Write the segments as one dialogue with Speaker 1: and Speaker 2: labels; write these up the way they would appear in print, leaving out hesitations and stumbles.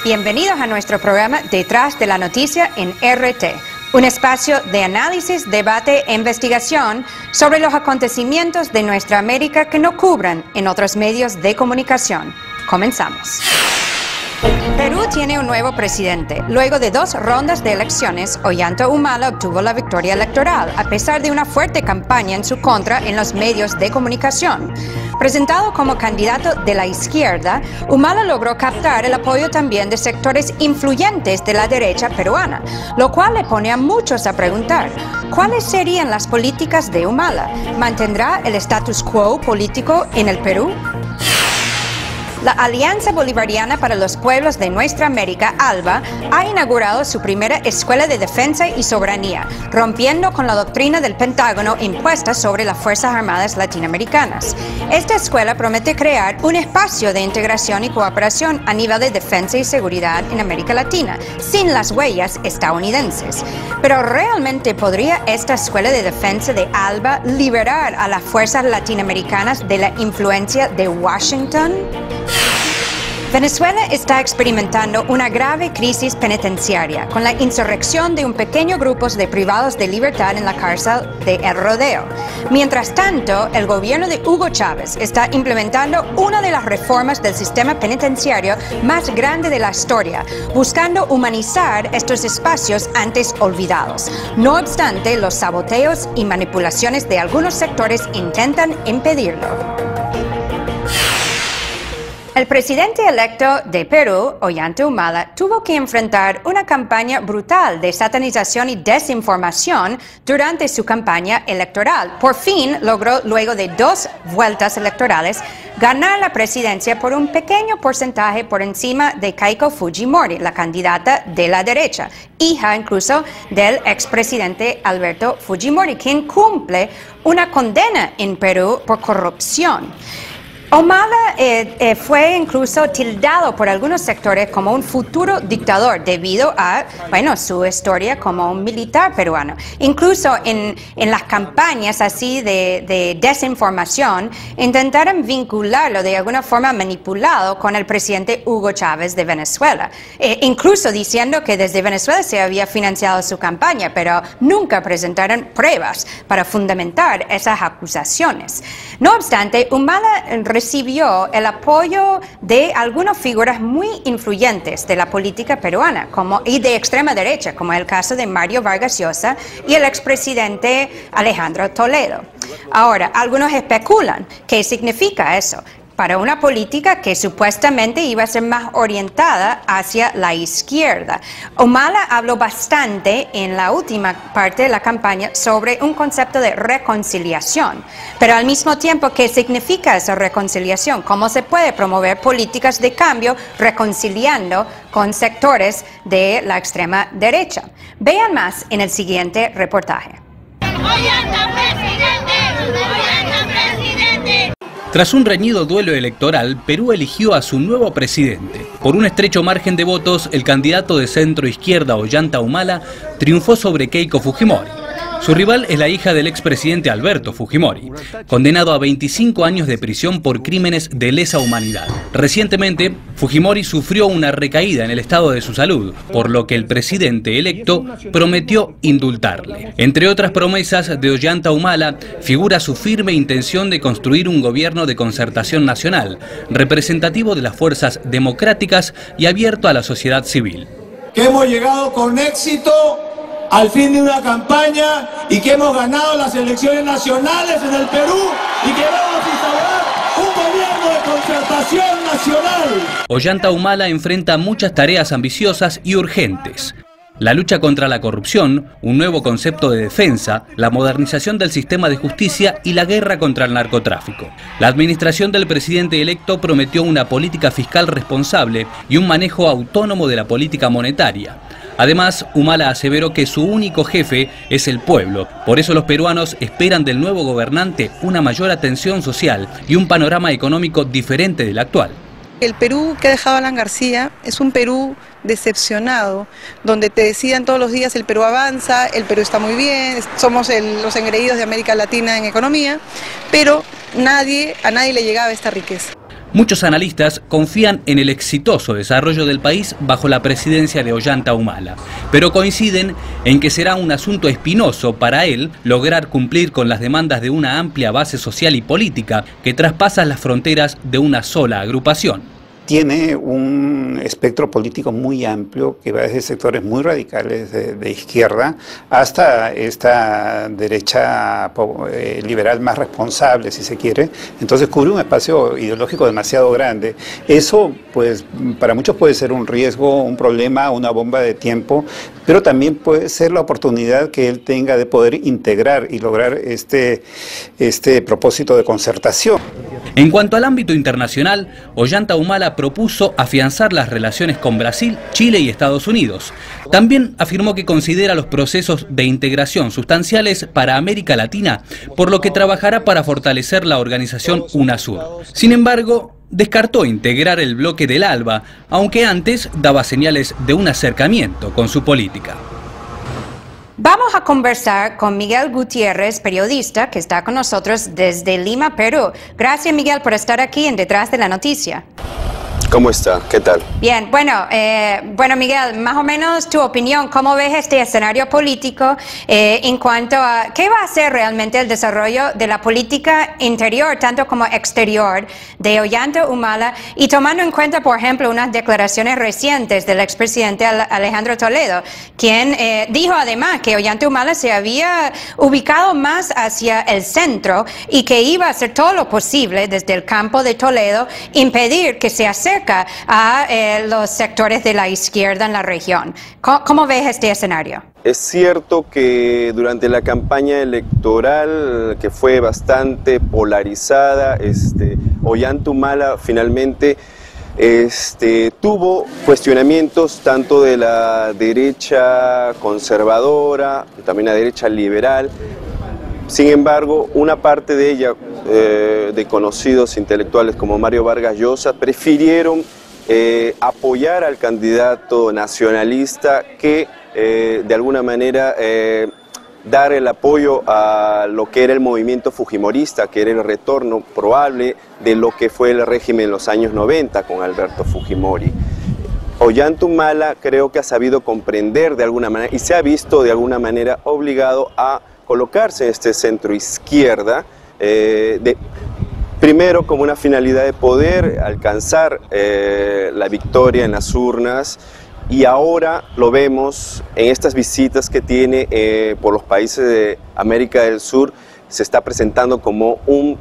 Speaker 1: Bienvenidos a nuestro programa Detrás de la Noticia en RT, un espacio de análisis, debate e investigación sobre los acontecimientos de nuestra América que no cubran en otros medios de comunicación. Comenzamos. Perú tiene un nuevo presidente. Luego de 2 rondas de elecciones, Ollanta Humala obtuvo la victoria electoral, a pesar de una fuerte campaña en su contra en los medios de comunicación. Presentado como candidato de la izquierda, Humala logró captar el apoyo también de sectores influyentes de la derecha peruana, lo cual le pone a muchos a preguntar, ¿cuáles serían las políticas de Humala? ¿Mantendrá el status quo político en el Perú? La Alianza Bolivariana para los Pueblos de Nuestra América, ALBA, ha inaugurado su primera Escuela de Defensa y Soberanía, rompiendo con la doctrina del Pentágono impuesta sobre las Fuerzas Armadas Latinoamericanas. Esta escuela promete crear un espacio de integración y cooperación a nivel de defensa y seguridad en América Latina, sin las huellas estadounidenses. Pero ¿realmente podría esta Escuela de Defensa de ALBA liberar a las fuerzas latinoamericanas de la influencia de Washington? Venezuela está experimentando una grave crisis penitenciaria con la insurrección de un pequeño grupo de privados de libertad en la cárcel de El Rodeo. Mientras tanto, el gobierno de Hugo Chávez está implementando una de las reformas del sistema penitenciario más grande de la historia, buscando humanizar estos espacios antes olvidados. No obstante, los saboteos y manipulaciones de algunos sectores intentan impedirlo. El presidente electo de Perú, Ollanta Humala, tuvo que enfrentar una campaña brutal de satanización y desinformación durante su campaña electoral. Por fin logró, luego de 2 vueltas electorales, ganar la presidencia por un pequeño porcentaje por encima de Keiko Fujimori, la candidata de la derecha, hija incluso del expresidente Alberto Fujimori, quien cumple una condena en Perú por corrupción. Humala fue incluso tildado por algunos sectores como un futuro dictador debido a, su historia como un militar peruano. Incluso en las campañas así de desinformación, intentaron vincularlo de alguna forma manipulado con el presidente Hugo Chávez de Venezuela. Incluso diciendo que desde Venezuela se había financiado su campaña, pero nunca presentaron pruebas para fundamentar esas acusaciones. No obstante, Humala recibió el apoyo de algunas figuras muy influyentes de la política peruana y de extrema derecha, como el caso de Mario Vargas Llosa y el expresidente Alejandro Toledo. Ahora, algunos especulan qué significa eso para una política que supuestamente iba a ser más orientada hacia la izquierda. Humala habló bastante en la última parte de la campaña sobre un concepto de reconciliación, pero al mismo tiempo, ¿qué significa esa reconciliación? ¿Cómo se puede promover políticas de cambio reconciliando con sectores de la extrema derecha? Vean más en el siguiente reportaje.
Speaker 2: ¡Ollanta, presidente! ¡Ollanta, presidente!
Speaker 3: Tras un reñido duelo electoral, Perú eligió a su nuevo presidente. Por un estrecho margen de votos, el candidato de centro-izquierda Ollanta Humala triunfó sobre Keiko Fujimori. Su rival es la hija del expresidente Alberto Fujimori, condenado a 25 años de prisión por crímenes de lesa humanidad. Recientemente, Fujimori sufrió una recaída en el estado de su salud, por lo que el presidente electo prometió indultarle. Entre otras promesas de Ollanta Humala, figura su firme intención de construir un gobierno de concertación nacional, representativo de las fuerzas democráticas y abierto a la sociedad civil.
Speaker 4: Que hemos llegado con éxito al fin de una campaña y que hemos ganado las elecciones nacionales en el Perú y que vamos a instaurar un gobierno de concertación nacional.
Speaker 3: Ollanta Humala enfrenta muchas tareas ambiciosas y urgentes. La lucha contra la corrupción, un nuevo concepto de defensa, la modernización del sistema de justicia y la guerra contra el narcotráfico. La administración del presidente electo prometió una política fiscal responsable y un manejo autónomo de la política monetaria. Además, Humala aseveró que su único jefe es el pueblo. Por eso los peruanos esperan del nuevo gobernante una mayor atención social y un panorama económico diferente del actual.
Speaker 5: El Perú que ha dejado Alan García es un Perú decepcionado, donde te decían todos los días el Perú avanza, el Perú está muy bien, somos los engreídos de América Latina en economía, pero a nadie le llegaba esta riqueza.
Speaker 3: Muchos analistas confían en el exitoso desarrollo del país bajo la presidencia de Ollanta Humala, pero coinciden en que será un asunto espinoso para él lograr cumplir con las demandas de una amplia base social y política que traspasa las fronteras de una sola agrupación.
Speaker 6: Tiene un espectro político muy amplio que va desde sectores muy radicales de izquierda hasta esta derecha liberal más responsable, si se quiere. Entonces cubre un espacio ideológico demasiado grande. Eso, pues, para muchos puede ser un riesgo, un problema, una bomba de tiempo, pero también puede ser la oportunidad que él tenga de poder integrar y lograr este propósito de concertación.
Speaker 3: En cuanto al ámbito internacional, Ollanta Humala propuso afianzar las relaciones con Brasil, Chile y Estados Unidos. También afirmó que considera los procesos de integración sustanciales para América Latina, por lo que trabajará para fortalecer la organización UNASUR. Sin embargo, descartó integrar el bloque del ALBA, aunque antes daba señales de un acercamiento con su política.
Speaker 1: Vamos a conversar con Miguel Gutiérrez, periodista, que está con nosotros desde Lima, Perú. Gracias, Miguel, por estar aquí en Detrás de la Noticia.
Speaker 7: ¿Cómo está? ¿Qué tal?
Speaker 1: Bien, bueno, Miguel, más o menos tu opinión, ¿cómo ves este escenario político en cuanto a qué va a ser realmente el desarrollo de la política interior, tanto como exterior, de Ollanta Humala, y tomando en cuenta, por ejemplo, unas declaraciones recientes del expresidente Alejandro Toledo, quien dijo además que Ollanta Humala se había ubicado más hacia el centro y que iba a hacer todo lo posible desde el campo de Toledo, impedir que se acerque a los sectores de la izquierda en la región. ¿Cómo ves este escenario?
Speaker 7: Es cierto que durante la campaña electoral, que fue bastante polarizada, Ollanta Humala finalmente tuvo cuestionamientos tanto de la derecha conservadora, también la derecha liberal. Sin embargo, una parte de ella, de conocidos intelectuales como Mario Vargas Llosa, prefirieron apoyar al candidato nacionalista que de alguna manera dar el apoyo a lo que era el movimiento fujimorista, que era el retorno probable de lo que fue el régimen en los años 90 con Alberto Fujimori. Ollanta Humala creo que ha sabido comprender de alguna manera y se ha visto de alguna manera obligado a colocarse en este centro izquierda, primero como una finalidad de poder alcanzar la victoria en las urnas, y ahora lo vemos en estas visitas que tiene por los países de América del Sur. Se está presentando como un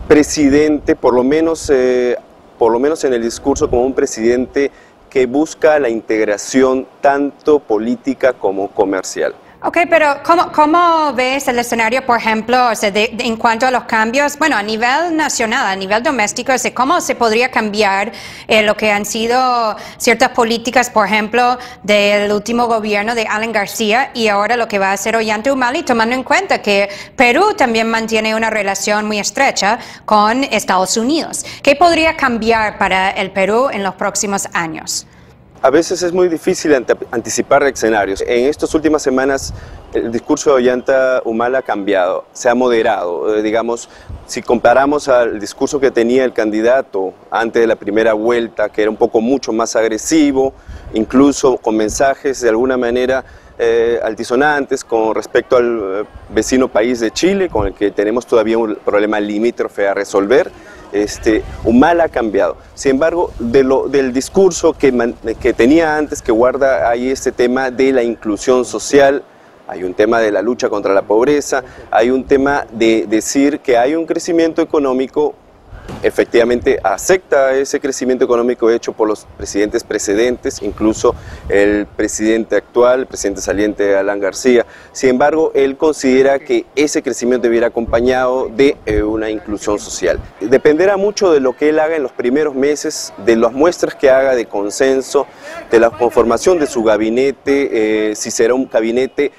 Speaker 7: presidente, por lo menos en el discurso, como un presidente que busca la integración tanto política como comercial.
Speaker 1: Ok, pero ¿cómo ves el escenario, por ejemplo, en cuanto a los cambios? Bueno, a nivel nacional, a nivel doméstico, ¿cómo se podría cambiar lo que han sido ciertas políticas, por ejemplo, del último gobierno de Alan García y ahora lo que va a hacer Ollanta Humala, tomando en cuenta que Perú también mantiene una relación muy estrecha con Estados Unidos? ¿Qué podría cambiar para el Perú en los próximos años?
Speaker 7: A veces es muy difícil anticipar escenarios. En estas últimas semanas el discurso de Ollanta Humala ha cambiado, se ha moderado. Digamos, si comparamos al discurso que tenía el candidato antes de la primera vuelta, que era un poco mucho más agresivo, incluso con mensajes de alguna manera altisonantes con respecto al vecino país de Chile, con el que tenemos todavía un problema limítrofe a resolver. Humala ha cambiado. Sin embargo, del discurso que tenía antes, que guarda ahí este tema de la inclusión social, hay un tema de la lucha contra la pobreza, hay un tema de decir que hay un crecimiento económico, efectivamente acepta ese crecimiento económico hecho por los presidentes precedentes, incluso el presidente actual, el presidente saliente Alan García. Sin embargo, él considera que ese crecimiento debiera acompañado de una inclusión social. Dependerá mucho de lo que él haga en los primeros meses, de las muestras que haga de consenso, de la conformación de su gabinete, si será un gabinete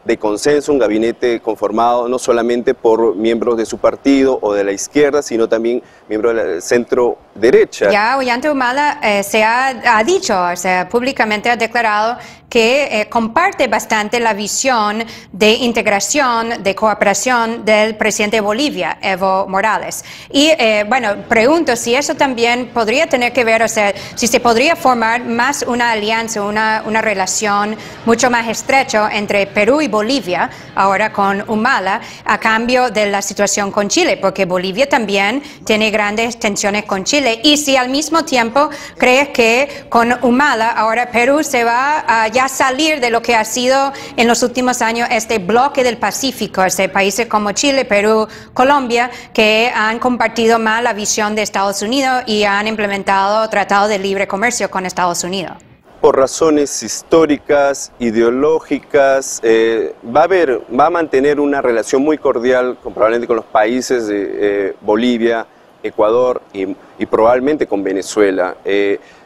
Speaker 7: de consenso, un gabinete conformado no solamente por miembros de su partido o de la izquierda, sino también miembros del centro derecha.
Speaker 1: Ya Ollanta-Humala se ha dicho, o sea, públicamente ha declarado que comparte bastante la visión de integración, de cooperación del presidente de Bolivia, Evo Morales. Y bueno, pregunto si eso también podría tener que ver, o sea, si se podría formar más una alianza, una relación mucho más estrecha entre Perú y Bolivia, ahora con Humala, a cambio de la situación con Chile, porque Bolivia también tiene grandes tensiones con Chile. Y si al mismo tiempo crees que con Humala ahora Perú se va a ya salir de lo que ha sido en los últimos años este bloque del Pacífico, países como Chile, Perú, Colombia, que han compartido más la visión de Estados Unidos y han implementado tratados de libre comercio con Estados Unidos.
Speaker 7: Por razones históricas, ideológicas, va a mantener una relación muy cordial probablemente con los países de Bolivia, Ecuador y probablemente con Venezuela.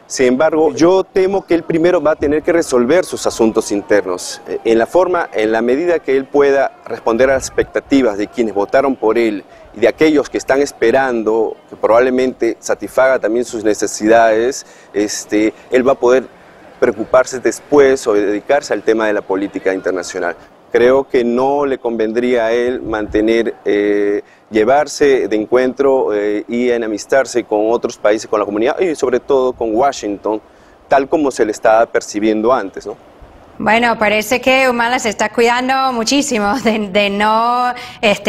Speaker 7: Sin embargo, yo temo que él primero va a tener que resolver sus asuntos internos. En la medida que él pueda responder a las expectativas de quienes votaron por él y de aquellos que están esperando que probablemente satisfaga también sus necesidades, él va a poder preocuparse después o dedicarse al tema de la política internacional. Creo que no le convendría a él llevarse de encuentro y enamistarse con otros países, con la comunidad y sobre todo con Washington, tal como se le estaba percibiendo antes, ¿no?
Speaker 1: Bueno, parece que Humala se está cuidando muchísimo de no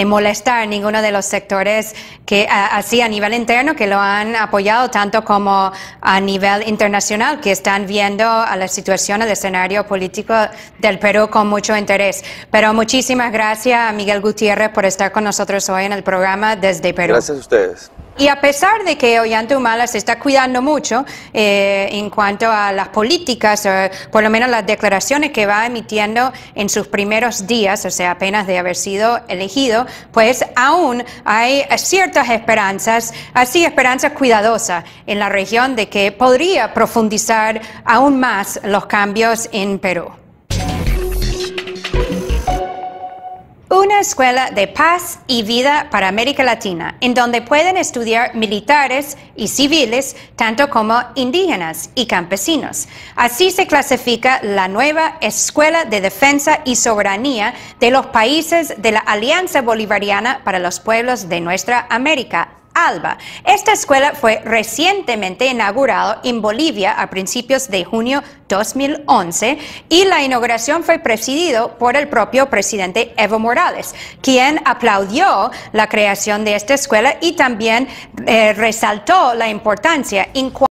Speaker 1: molestar ninguno de los sectores que así a nivel interno que lo han apoyado tanto como a nivel internacional que están viendo a la situación, al escenario político del Perú con mucho interés. Pero muchísimas gracias a Miguel Gutiérrez por estar con nosotros hoy en el programa desde Perú.
Speaker 7: Gracias a ustedes.
Speaker 1: Y a pesar de que Ollanta-Humala se está cuidando mucho en cuanto a las políticas, por lo menos las declaraciones que va emitiendo en sus primeros días, o sea, apenas de haber sido elegido, pues aún hay ciertas esperanzas, así esperanzas cuidadosas en la región de que podría profundizar aún más los cambios en Perú. Una escuela de paz y vida para América Latina, en donde pueden estudiar militares y civiles, tanto como indígenas y campesinos. Así se clasifica la nueva Escuela de Defensa y Soberanía de los países de la Alianza Bolivariana para los Pueblos de Nuestra América, ALBA. Esta escuela fue recientemente inaugurada en Bolivia a principios de junio 2011 y la inauguración fue presidida por el propio presidente Evo Morales, quien aplaudió la creación de esta escuela y también resaltó la importancia en